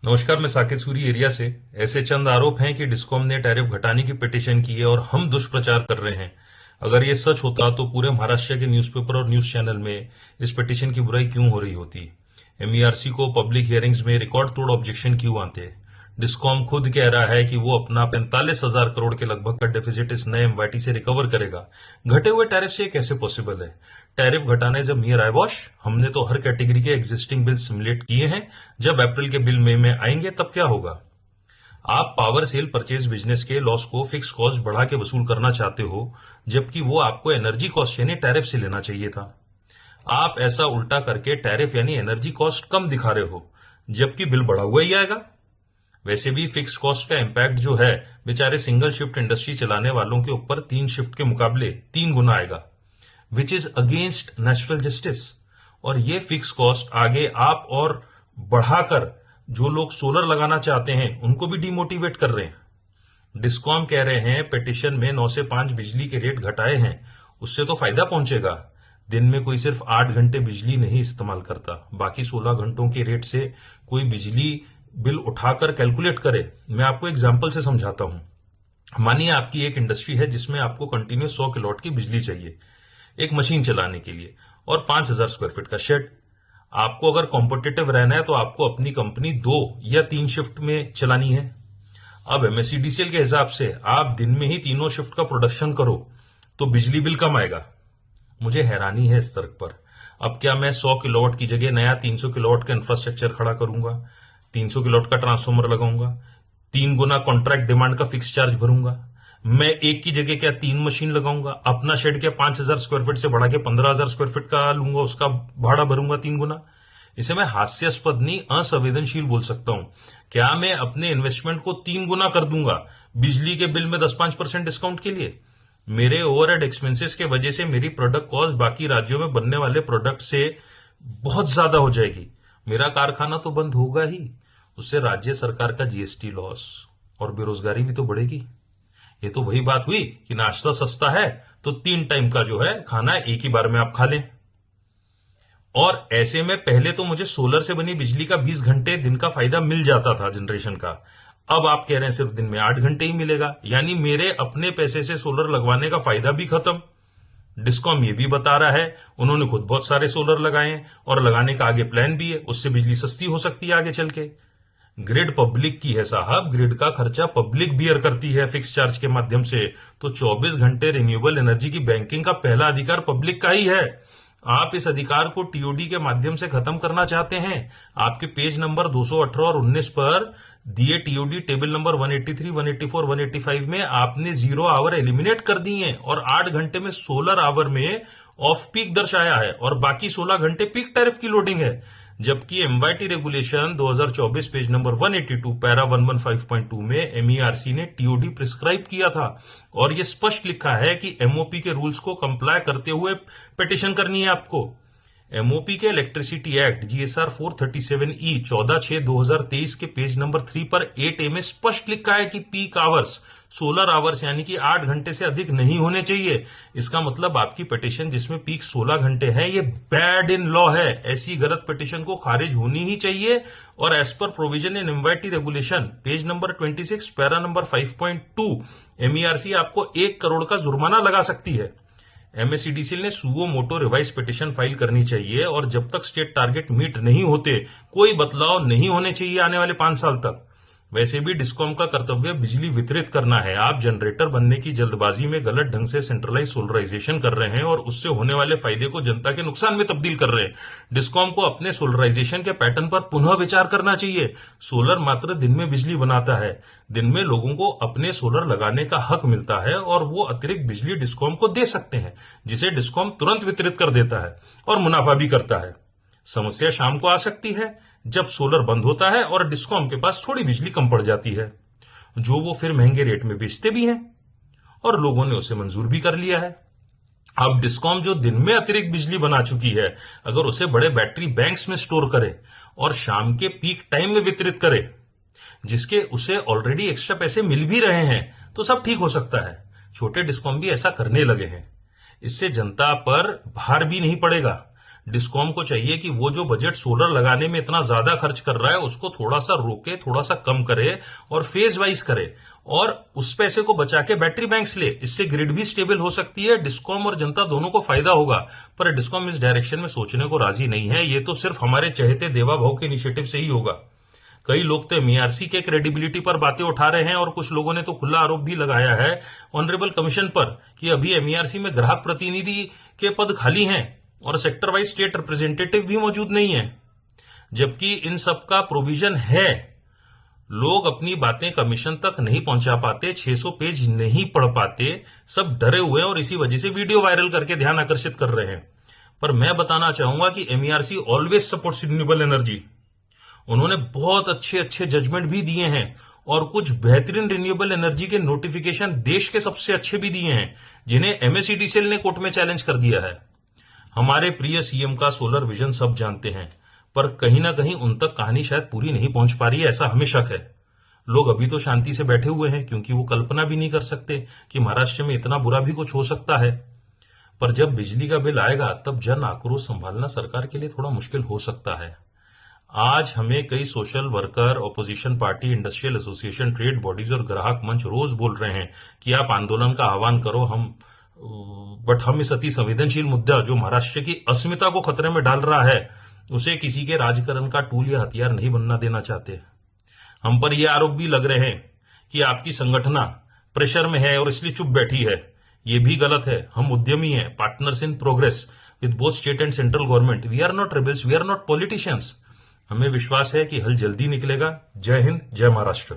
नमस्कार, मैं साकेत सूरी एरिया से। ऐसे चंद आरोप हैं कि डिस्कॉम ने टैरिफ घटाने की पिटीशन की है और हम दुष्प्रचार कर रहे हैं। अगर ये सच होता तो पूरे महाराष्ट्र के न्यूज़पेपर और न्यूज चैनल में इस पिटीशन की बुराई क्यों हो रही होती। एमईआरसी को पब्लिक हियरिंग्स में रिकॉर्ड तोड़ ऑब्जेक्शन क्यों आते। डिस्कॉम खुद कह रहा है कि वो अपना 45,000 करोड़ के लगभग का डेफिसिट इस नए एमवाईटी से रिकवर करेगा। घटे हुए टैरिफ से ये कैसे पॉसिबल है। टैरिफ घटाने जब मियर आई वॉश, हमने तो हर कैटेगरी के एग्जिस्टिंग बिल सिमुलेट किए हैं। जब अप्रैल के बिल मई में आएंगे तब क्या होगा। आप पावर सेल परचेज बिजनेस के लॉस को फिक्स कॉस्ट बढ़ा के वसूल करना चाहते हो, जबकि वो आपको एनर्जी कॉस्ट यानी टैरिफ से लेना चाहिए था। आप ऐसा उल्टा करके टैरिफ यानी एनर्जी कॉस्ट कम दिखा रहे हो, जबकि बिल बढ़ा हुआ ही आएगा। वैसे भी फिक्स कॉस्ट का इम्पैक्ट जो है बेचारे सिंगल शिफ्ट इंडस्ट्री चलाने वालों के ऊपर 3 शिफ्ट के मुकाबले 3 गुना आएगा, which is against natural justice. और ये फिक्स कॉस्ट आगे आप और बढ़ाकर जो लोग सोलर लगाना चाहते हैं उनको भी डिमोटिवेट कर रहे हैं। डिस्कॉम कह रहे हैं पिटीशन में 9 से 5 बिजली के रेट घटाए हैं, उससे तो फायदा पहुंचेगा। दिन में कोई सिर्फ 8 घंटे बिजली नहीं इस्तेमाल करता, बाकी 16 घंटों के रेट से कोई बिजली बिल उठाकर कैलकुलेट करे। मैं आपको एग्जाम्पल से समझाता हूं। मानिए आपकी एक इंडस्ट्री है जिसमें आपको कंटिन्यूस 100 किलोवाट की बिजली चाहिए एक मशीन चलाने के लिए, और 5,000 स्क्वायर फीट का शेड। आपको अगर कॉम्पिटिटिव रहना है तो आपको अपनी कंपनी 2 या 3 शिफ्ट में चलानी है। अब एमएससीडीसीएल के हिसाब से आप दिन में ही तीनों शिफ्ट का प्रोडक्शन करो तो बिजली बिल कम आएगा। मुझे हैरानी है इस तर्क पर। अब क्या मैं 100 किलोवाट की जगह नया 300 किलोवाट का इंफ्रास्ट्रक्चर खड़ा करूंगा, 300 किलोवाट का ट्रांसफॉर्मर लगाऊंगा, 3 गुना कॉन्ट्रैक्ट डिमांड का फिक्स चार्ज भरूंगा। मैं एक की जगह क्या 3 मशीन लगाऊंगा, अपना शेड क्या 5,000 स्क्वायर फीट से बढ़ा के 15,000 स्क्वायर फीट का लूंगा, उसका भाड़ा भरूंगा 3 गुना। इसे मैं हास्यास्पद नहीं असंवेदनशील बोल सकता हूं। क्या मैं अपने इन्वेस्टमेंट को 3 गुना कर दूंगा बिजली के बिल में 10-5% डिस्काउंट के लिए। मेरे ओवरहेड एक्सपेंसेस के वजह से मेरी प्रोडक्ट कॉस्ट बाकी राज्यों में बनने वाले प्रोडक्ट से बहुत ज्यादा हो जाएगी। मेरा कारखाना तो बंद होगा ही, उससे राज्य सरकार का जीएसटी लॉस और बेरोजगारी भी तो बढ़ेगी। ये तो वही बात हुई कि नाश्ता सस्ता है तो 3 टाइम का जो है खाना एक ही बार में आप खा लें। और ऐसे में पहले तो मुझे सोलर से बनी बिजली का 20 घंटे दिन का फायदा मिल जाता था जनरेशन का। अब आप कह रहे हैं सिर्फ दिन में 8 घंटे ही मिलेगा, यानी मेरे अपने पैसे से सोलर लगवाने का फायदा भी खत्म। डिस्कॉम ये भी बता रहा है उन्होंने खुद बहुत सारे सोलर लगाए हैं और लगाने का आगे प्लान भी है, उससे बिजली सस्ती हो सकती है आगे चल के। ग्रिड पब्लिक की है साहब, ग्रिड का खर्चा पब्लिक बियर करती है फिक्स चार्ज के माध्यम से। तो 24 घंटे रिन्यूएबल एनर्जी की बैंकिंग का पहला अधिकार पब्लिक का ही है। आप इस अधिकार को टीओडी के माध्यम से खत्म करना चाहते हैं। आपके पेज नंबर 218 और 19 पर दिए टीओडी टेबल नंबर 183, 184, 185 में आपने 0 आवर एलिमिनेट कर दिए हैं और 8 घंटे में सोलर आवर में ऑफ पीक दर्शाया है और बाकी 16 घंटे पीक टैरिफ की लोडिंग है। जबकि एमवाईटी रेगुलेशन 2024 पेज नंबर 182 पैरा 115.2 में एमईआरसी ने टीओडी प्रिस्क्राइब किया था और यह स्पष्ट लिखा है कि एमओपी के रूल्स को कंप्लाई करते हुए पिटीशन करनी है आपको। एमओपी के इलेक्ट्रिसिटी एक्ट जीएसआर 437E 14/6/2023 के पेज नंबर 3 पर 8A में स्पष्ट लिखा है कि पीक आवर्स सोलर आवर्स यानी कि 8 घंटे से अधिक नहीं होने चाहिए। इसका मतलब आपकी पिटीशन जिसमें पीक 16 घंटे है ये बैड इन लॉ है। ऐसी गलत पिटीशन को खारिज होनी ही चाहिए और as per provision in MYT regulation page number 26 para number 5.2 MERC आपको 1 करोड़ का जुर्माना लगा सकती है। एमएससीडीसीएल ने suo motu revise petition file करनी चाहिए और जब तक स्टेट टारगेट मीट नहीं होते कोई बदलाव नहीं होने चाहिए आने वाले 5 साल तक। वैसे भी डिस्कॉम का कर्तव्य बिजली वितरित करना है। आप जनरेटर बनने की जल्दबाजी में गलत ढंग से सेंट्रलाइज सोलराइजेशन कर रहे हैं और उससे होने वाले फायदे को जनता के नुकसान में तब्दील कर रहे हैं। डिस्कॉम को अपने सोलराइजेशन के पैटर्न पर पुनः विचार करना चाहिए। सोलर मात्र दिन में बिजली बनाता है, दिन में लोगों को अपने सोलर लगाने का हक मिलता है और वो अतिरिक्त बिजली डिस्कॉम को दे सकते हैं, जिसे डिस्कॉम तुरंत वितरित कर देता है और मुनाफा भी करता है। समस्या शाम को आ सकती है जब सोलर बंद होता है और डिस्कॉम के पास थोड़ी बिजली कम पड़ जाती है, जो वो फिर महंगे रेट में बेचते भी हैं और लोगों ने उसे मंजूर भी कर लिया है। अब डिस्कॉम जो दिन में अतिरिक्त बिजली बना चुकी है, अगर उसे बड़े बैटरी बैंक्स में स्टोर करे और शाम के पीक टाइम में वितरित करे, जिसके उसे ऑलरेडी एक्स्ट्रा पैसे मिल भी रहे हैं, तो सब ठीक हो सकता है। छोटे डिस्कॉम भी ऐसा करने लगे हैं। इससे जनता पर भार भी नहीं पड़ेगा। डिस्कॉम को चाहिए कि वो जो बजट सोलर लगाने में इतना ज्यादा खर्च कर रहा है उसको थोड़ा सा रोके, थोड़ा सा कम करे और फेज वाइज करे, और उस पैसे को बचा के बैटरी बैंक्स ले। इससे ग्रिड भी स्टेबल हो सकती है, डिस्कॉम और जनता दोनों को फायदा होगा। पर डिस्कॉम इस डायरेक्शन में सोचने को राजी नहीं है। ये तो सिर्फ हमारे चहेते देवा भाव के इनिशिएटिव से ही होगा। कई लोग तो एमईआरसी के क्रेडिबिलिटी पर बातें उठा रहे हैं और कुछ लोगों ने तो खुला आरोप भी लगाया है ऑनरेबल कमीशन पर कि अभी एमईआरसी में ग्राहक प्रतिनिधि के पद खाली हैं और सेक्टर वाइज स्टेट रिप्रेजेंटेटिव भी मौजूद नहीं है, जबकि इन सब का प्रोविजन है। लोग अपनी बातें कमीशन तक नहीं पहुंचा पाते, 600 पेज नहीं पढ़ पाते, सब डरे हुए हैं और इसी वजह से वीडियो वायरल करके ध्यान आकर्षित कर रहे हैं। पर मैं बताना चाहूंगा कि MERC always supports renewable energy. उन्होंने बहुत अच्छे अच्छे जजमेंट भी दिए हैं और कुछ बेहतरीन रिन्यूएबल एनर्जी के नोटिफिकेशन देश के सबसे अच्छे भी दिए हैं, जिन्हें एमएसईडीसीएल ने कोर्ट में चैलेंज कर दिया है। हमारे प्रिय सीएम का सोलर विजन सब जानते हैं, पर कहीं ना कहीं उन तक कहानी शायद पूरी नहीं पहुंच पा रही है, ऐसा हमें शक है। लोग अभी तो शांति से बैठे हुए हैं क्योंकि वो कल्पना भी नहीं कर सकते कि महाराष्ट्र में इतना बुरा भी कुछ हो सकता है। पर जब बिजली का बिल आएगा तब जन आक्रोश संभालना सरकार के लिए थोड़ा मुश्किल हो सकता है। आज हमें कई social worker, opposition party, industrial association, trade bodies और ग्राहक मंच रोज बोल रहे हैं कि आप आंदोलन का आह्वान करो, बट हम इस अति संवेदनशील मुद्दा जो महाराष्ट्र की अस्मिता को खतरे में डाल रहा है उसे किसी के राजकारण का टूल या हथियार नहीं बनना देना चाहते। हम पर यह आरोप भी लग रहे हैं कि आपकी संगठना प्रेशर में है और इसलिए चुप बैठी है। ये भी गलत है। हम उद्यमी हैं, partners in progress with both state and central government. We are not rebels, we are not politicians. हमें विश्वास है कि हल जल्दी निकलेगा। जय हिंद, जय महाराष्ट्र।